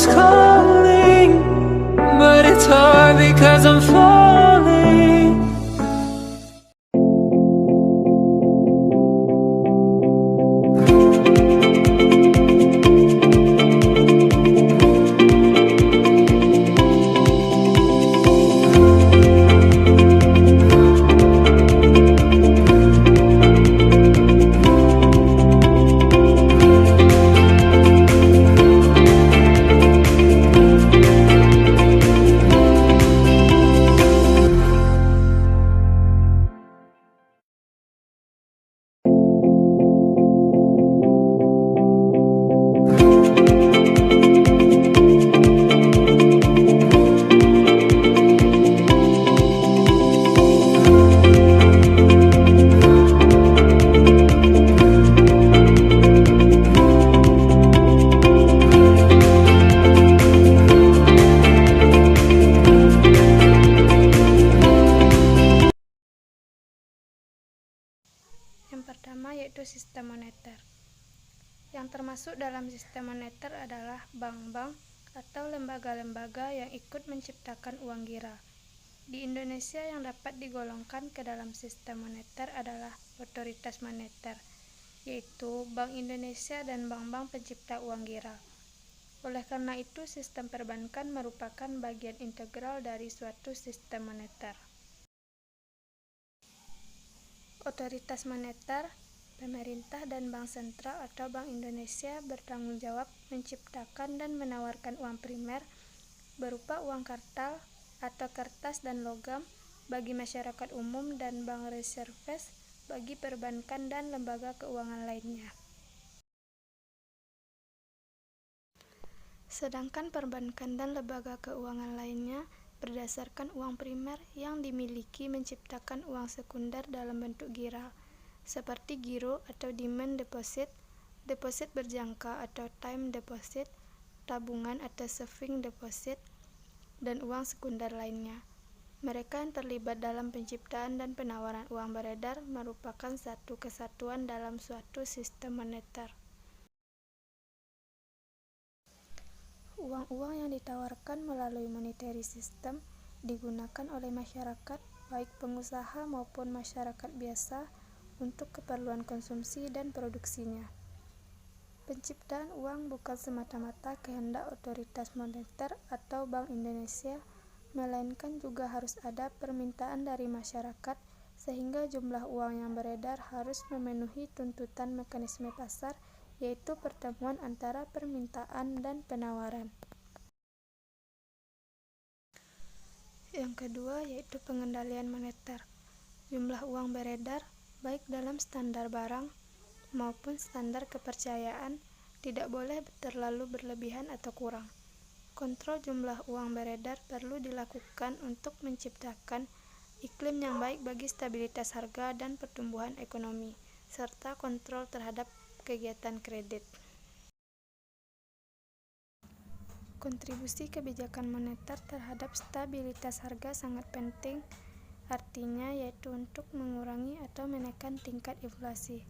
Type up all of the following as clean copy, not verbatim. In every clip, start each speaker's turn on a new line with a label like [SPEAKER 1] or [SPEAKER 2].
[SPEAKER 1] is calling, but it's hard because I'm falling.
[SPEAKER 2] Yang pertama yaitu sistem moneter. Yang termasuk dalam sistem moneter adalah bank-bank atau lembaga-lembaga yang ikut menciptakan uang gira. Di Indonesia yang dapat digolongkan ke dalam sistem moneter adalah otoritas moneter, yaitu Bank Indonesia dan bank-bank pencipta uang gira. Oleh karena itu, sistem perbankan merupakan bagian integral dari suatu sistem moneter. Otoritas moneter, pemerintah dan bank sentral atau Bank Indonesia bertanggung jawab menciptakan dan menawarkan uang primer berupa uang kartal atau kertas dan logam bagi masyarakat umum dan bank reserves bagi perbankan dan lembaga keuangan lainnya. Sedangkan perbankan dan lembaga keuangan lainnya berdasarkan uang primer yang dimiliki menciptakan uang sekunder dalam bentuk gira, seperti giro atau demand deposit, deposit berjangka atau time deposit, tabungan atau saving deposit, dan uang sekunder lainnya. Mereka yang terlibat dalam penciptaan dan penawaran uang beredar merupakan satu kesatuan dalam suatu sistem moneter. Uang-uang yang ditawarkan melalui monetary system digunakan oleh masyarakat, baik pengusaha maupun masyarakat biasa, untuk keperluan konsumsi dan produksinya. Penciptaan uang bukan semata-mata kehendak otoritas moneter atau Bank Indonesia, melainkan juga harus ada permintaan dari masyarakat, sehingga jumlah uang yang beredar harus memenuhi tuntutan mekanisme pasar, yaitu pertemuan antara permintaan dan penawaran. Yang kedua yaitu pengendalian moneter. Jumlah uang beredar, baik dalam standar barang maupun standar kepercayaan, tidak boleh terlalu berlebihan atau kurang. Kontrol jumlah uang beredar perlu dilakukan untuk menciptakan iklim yang baik bagi stabilitas harga dan pertumbuhan ekonomi, serta kontrol terhadap kegiatan kredit. Kontribusi kebijakan moneter terhadap stabilitas harga sangat penting, artinya yaitu untuk mengurangi atau menekan tingkat inflasi.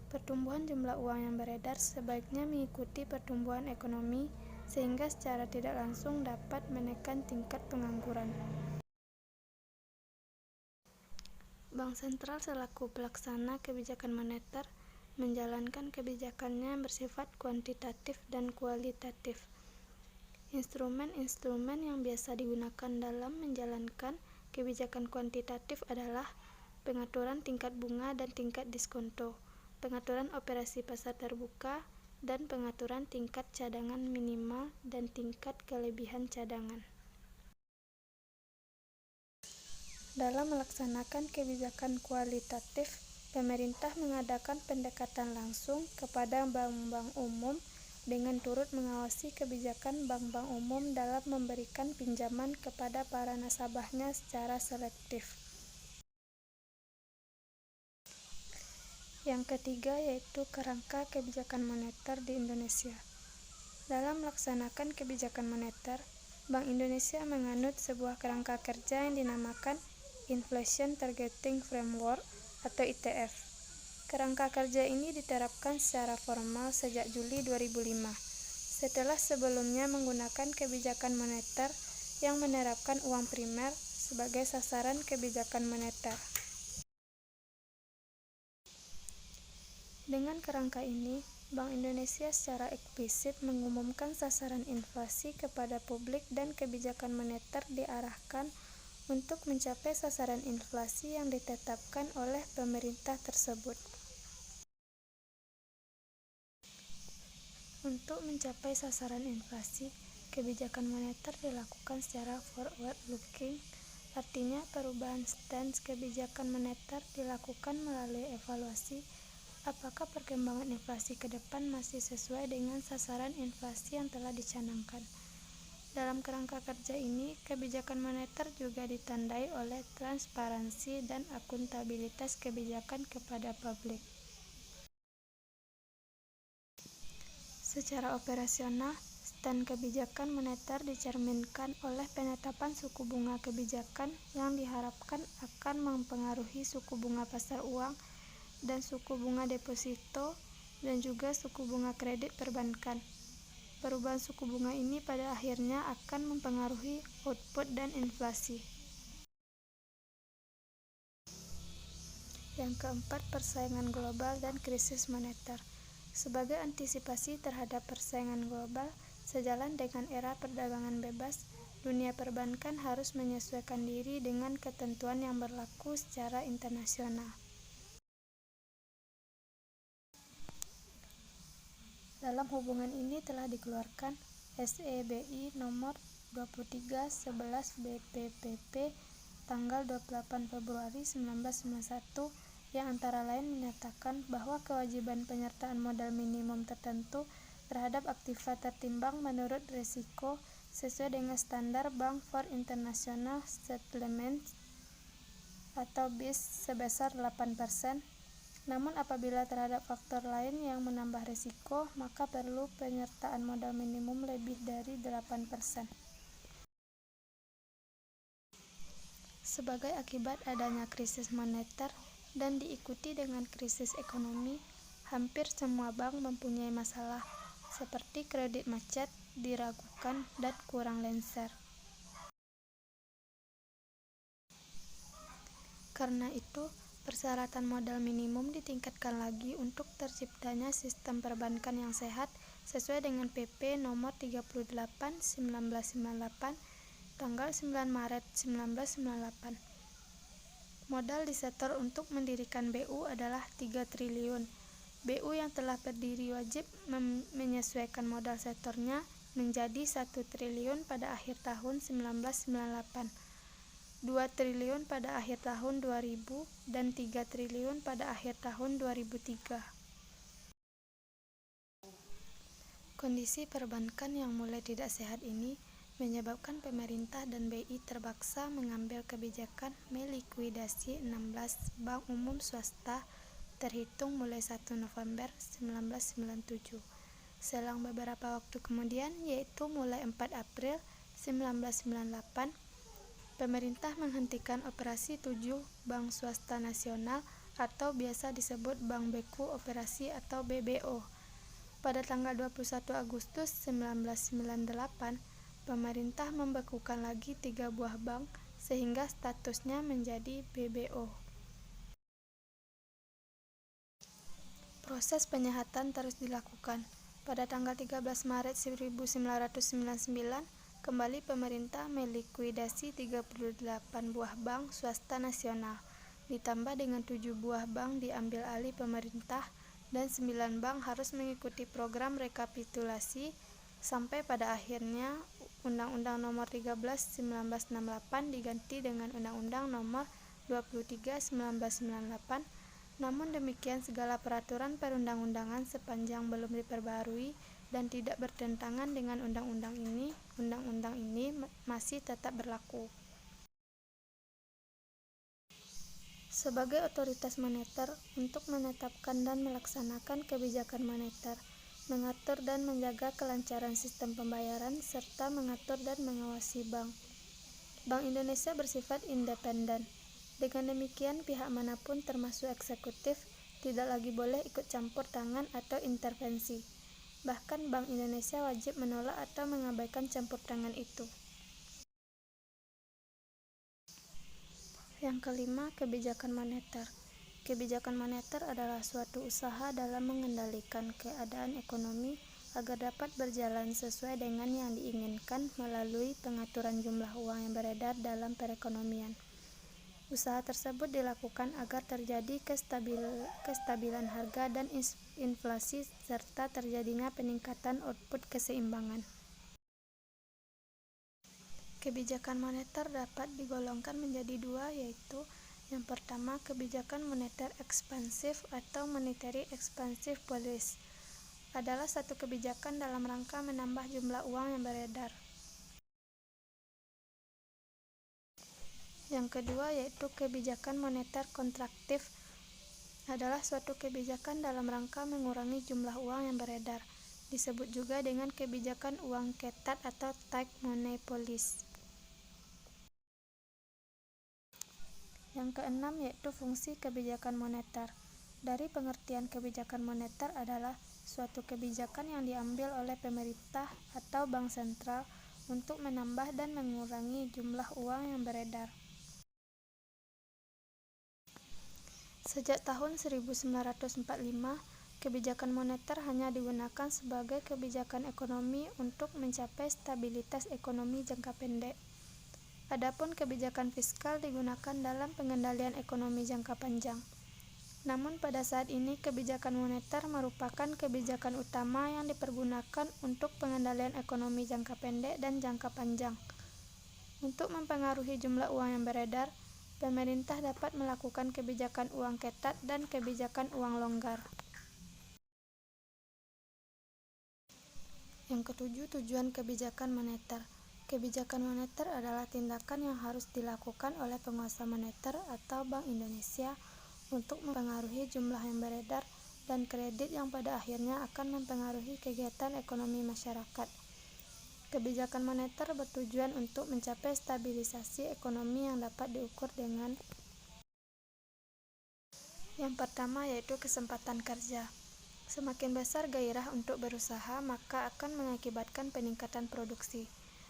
[SPEAKER 2] Pertumbuhan jumlah uang yang beredar sebaiknya mengikuti pertumbuhan ekonomi, sehingga secara tidak langsung dapat menekan tingkat pengangguran. Bank sentral selaku pelaksana kebijakan moneter menjalankan kebijakannya bersifat kuantitatif dan kualitatif. Instrumen-instrumen yang biasa digunakan dalam menjalankan kebijakan kuantitatif adalah pengaturan tingkat bunga dan tingkat diskonto, pengaturan operasi pasar terbuka, dan pengaturan tingkat cadangan minimal dan tingkat kelebihan cadangan. Dalam melaksanakan kebijakan kualitatif, pemerintah mengadakan pendekatan langsung kepada bank-bank umum dengan turut mengawasi kebijakan bank-bank umum dalam memberikan pinjaman kepada para nasabahnya secara selektif. Yang ketiga yaitu kerangka kebijakan moneter di Indonesia. Dalam melaksanakan kebijakan moneter, Bank Indonesia menganut sebuah kerangka kerja yang dinamakan Inflation Targeting Framework atau ITF. Kerangka kerja ini diterapkan secara formal sejak Juli 2005. setelah sebelumnya menggunakan kebijakan moneter yang menerapkan uang primer sebagai sasaran kebijakan moneter. Dengan kerangka ini, Bank Indonesia secara eksplisit mengumumkan sasaran inflasi kepada publik dan kebijakan moneter diarahkan untuk mencapai sasaran inflasi yang ditetapkan oleh pemerintah tersebut. Untuk mencapai sasaran inflasi, kebijakan moneter dilakukan secara forward-looking, artinya perubahan stance kebijakan moneter dilakukan melalui evaluasi apakah perkembangan inflasi ke depan masih sesuai dengan sasaran inflasi yang telah dicanangkan. Dalam kerangka kerja ini, kebijakan moneter juga ditandai oleh transparansi dan akuntabilitas kebijakan kepada publik. Secara operasional, stand kebijakan moneter dicerminkan oleh penetapan suku bunga kebijakan yang diharapkan akan mempengaruhi suku bunga pasar uang dan suku bunga deposito dan juga suku bunga kredit perbankan. Perubahan suku bunga ini pada akhirnya akan mempengaruhi output dan inflasi. Yang keempat, persaingan global dan krisis moneter. Sebagai antisipasi terhadap persaingan global, sejalan dengan era perdagangan bebas, dunia perbankan harus menyesuaikan diri dengan ketentuan yang berlaku secara internasional. Dalam hubungan ini telah dikeluarkan SEBI nomor 23/11 BPPP tanggal 28 Februari 1991 yang antara lain menyatakan bahwa kewajiban penyertaan modal minimum tertentu terhadap aktiva tertimbang menurut risiko sesuai dengan standar Bank for International Settlements atau BIS sebesar 8%. Namun apabila terhadap faktor lain yang menambah risiko, maka perlu penyertaan modal minimum lebih dari 8%. Sebagai akibat adanya krisis moneter dan diikuti dengan krisis ekonomi, hampir semua bank mempunyai masalah, seperti kredit macet, diragukan, dan kurang lenser. Karena itu, persyaratan modal minimum ditingkatkan lagi untuk terciptanya sistem perbankan yang sehat sesuai dengan PP nomor 38/1998 tanggal 9 Maret 1998. Modal disetor untuk mendirikan BU adalah 3 triliun. BU yang telah berdiri wajib menyesuaikan modal setornya menjadi 1 triliun pada akhir tahun 1998. 2 triliun pada akhir tahun 2000 dan 3 triliun pada akhir tahun 2003. Kondisi perbankan yang mulai tidak sehat ini menyebabkan pemerintah dan BI terpaksa mengambil kebijakan melikuidasi 16 bank umum swasta terhitung mulai 1 November 1997. Selang beberapa waktu kemudian, yaitu mulai 4 April 1998, pemerintah menghentikan operasi 7 bank swasta nasional atau biasa disebut Bank Beku Operasi atau BBO. Pada tanggal 21 Agustus 1998, pemerintah membekukan lagi 3 buah bank sehingga statusnya menjadi BBO. Proses penyehatan terus dilakukan. Pada tanggal 13 Maret 1999, kembali pemerintah melikuidasi 38 buah bank swasta nasional, ditambah dengan 7 buah bank diambil alih pemerintah dan 9 bank harus mengikuti program rekapitulasi sampai pada akhirnya Undang-Undang Nomor 13/1968 diganti dengan Undang-Undang Nomor 23/1998. Namun demikian, segala peraturan perundang-undangan sepanjang belum diperbarui dan tidak bertentangan dengan undang-undang ini masih tetap berlaku. Sebagai otoritas moneter untuk menetapkan dan melaksanakan kebijakan moneter, mengatur dan menjaga kelancaran sistem pembayaran, serta mengatur dan mengawasi bank. Bank Indonesia bersifat independen. Dengan demikian, pihak manapun termasuk eksekutif tidak lagi boleh ikut campur tangan atau intervensi. Bahkan Bank Indonesia wajib menolak atau mengabaikan campur tangan itu. Yang kelima, kebijakan moneter. Kebijakan moneter adalah suatu usaha dalam mengendalikan keadaan ekonomi agar dapat berjalan sesuai dengan yang diinginkan melalui pengaturan jumlah uang yang beredar dalam perekonomian. Usaha tersebut dilakukan agar terjadi kestabilan harga dan inflasi serta terjadinya peningkatan output keseimbangan. Kebijakan moneter dapat digolongkan menjadi dua, yaitu yang pertama, kebijakan moneter ekspansif atau monetary expansive policy adalah satu kebijakan dalam rangka menambah jumlah uang yang beredar. Yang kedua yaitu kebijakan moneter kontraktif adalah suatu kebijakan dalam rangka mengurangi jumlah uang yang beredar. Disebut juga dengan kebijakan uang ketat atau tight money policy. Yang keenam yaitu fungsi kebijakan moneter. Dari pengertian kebijakan moneter adalah suatu kebijakan yang diambil oleh pemerintah atau bank sentral untuk menambah dan mengurangi jumlah uang yang beredar. Sejak tahun 1945, kebijakan moneter hanya digunakan sebagai kebijakan ekonomi untuk mencapai stabilitas ekonomi jangka pendek. Adapun kebijakan fiskal digunakan dalam pengendalian ekonomi jangka panjang. Namun pada saat ini kebijakan moneter merupakan kebijakan utama yang dipergunakan untuk pengendalian ekonomi jangka pendek dan jangka panjang. Untuk mempengaruhi jumlah uang yang beredar, pemerintah dapat melakukan kebijakan uang ketat dan kebijakan uang longgar. Yang ketujuh, tujuan kebijakan moneter. Kebijakan moneter adalah tindakan yang harus dilakukan oleh penguasa moneter atau Bank Indonesia untuk mempengaruhi jumlah yang beredar dan kredit yang pada akhirnya akan mempengaruhi kegiatan ekonomi masyarakat. Kebijakan moneter bertujuan untuk mencapai stabilisasi ekonomi yang dapat diukur dengan yang pertama yaitu kesempatan kerja. Semakin besar gairah untuk berusaha, maka akan mengakibatkan peningkatan produksi.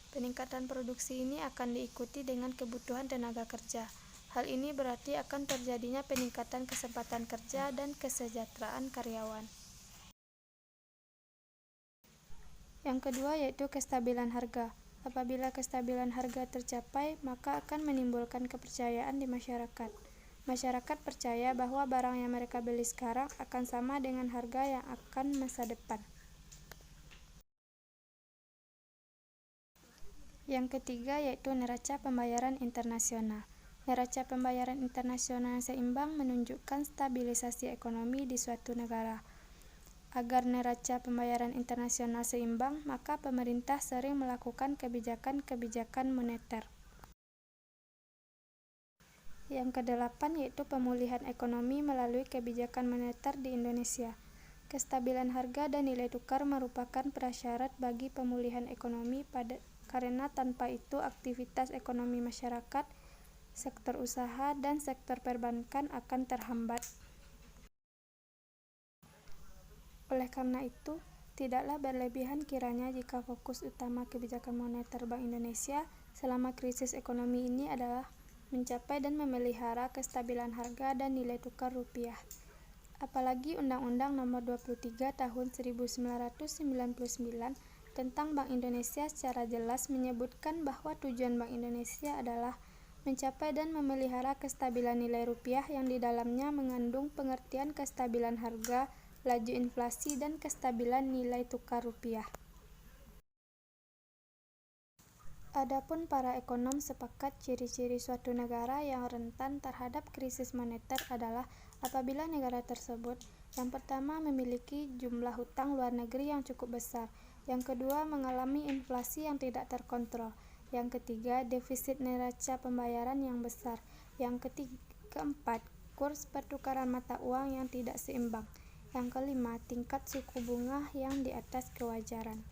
[SPEAKER 2] Peningkatan produksi ini akan diikuti dengan kebutuhan tenaga kerja. Hal ini berarti akan terjadinya peningkatan kesempatan kerja dan kesejahteraan karyawan. Yang kedua yaitu kestabilan harga. Apabila kestabilan harga tercapai, maka akan menimbulkan kepercayaan di masyarakat. Masyarakat percaya bahwa barang yang mereka beli sekarang akan sama dengan harga yang akan masa depan. Yang ketiga yaitu neraca pembayaran internasional. Neraca pembayaran internasional yang seimbang menunjukkan stabilisasi ekonomi di suatu negara. Agar neraca pembayaran internasional seimbang, maka pemerintah sering melakukan kebijakan-kebijakan moneter. Yang kedelapan yaitu pemulihan ekonomi melalui kebijakan moneter di Indonesia. Kestabilan harga dan nilai tukar merupakan prasyarat bagi pemulihan ekonomi karena tanpa itu aktivitas ekonomi masyarakat, sektor usaha, dan sektor perbankan akan terhambat. Oleh karena itu, tidaklah berlebihan kiranya jika fokus utama kebijakan moneter Bank Indonesia selama krisis ekonomi ini adalah mencapai dan memelihara kestabilan harga dan nilai tukar rupiah. Apalagi Undang-Undang Nomor 23 Tahun 1999 tentang Bank Indonesia secara jelas menyebutkan bahwa tujuan Bank Indonesia adalah mencapai dan memelihara kestabilan nilai rupiah yang di dalamnya mengandung pengertian kestabilan harga, laju inflasi, dan kestabilan nilai tukar rupiah. Adapun para ekonom sepakat ciri-ciri suatu negara yang rentan terhadap krisis moneter adalah apabila negara tersebut yang pertama memiliki jumlah hutang luar negeri yang cukup besar, yang kedua mengalami inflasi yang tidak terkontrol, yang ketiga defisit neraca pembayaran yang besar, yang keempat kurs pertukaran mata uang yang tidak seimbang, yang kelima tingkat suku bunga yang di atas kewajaran.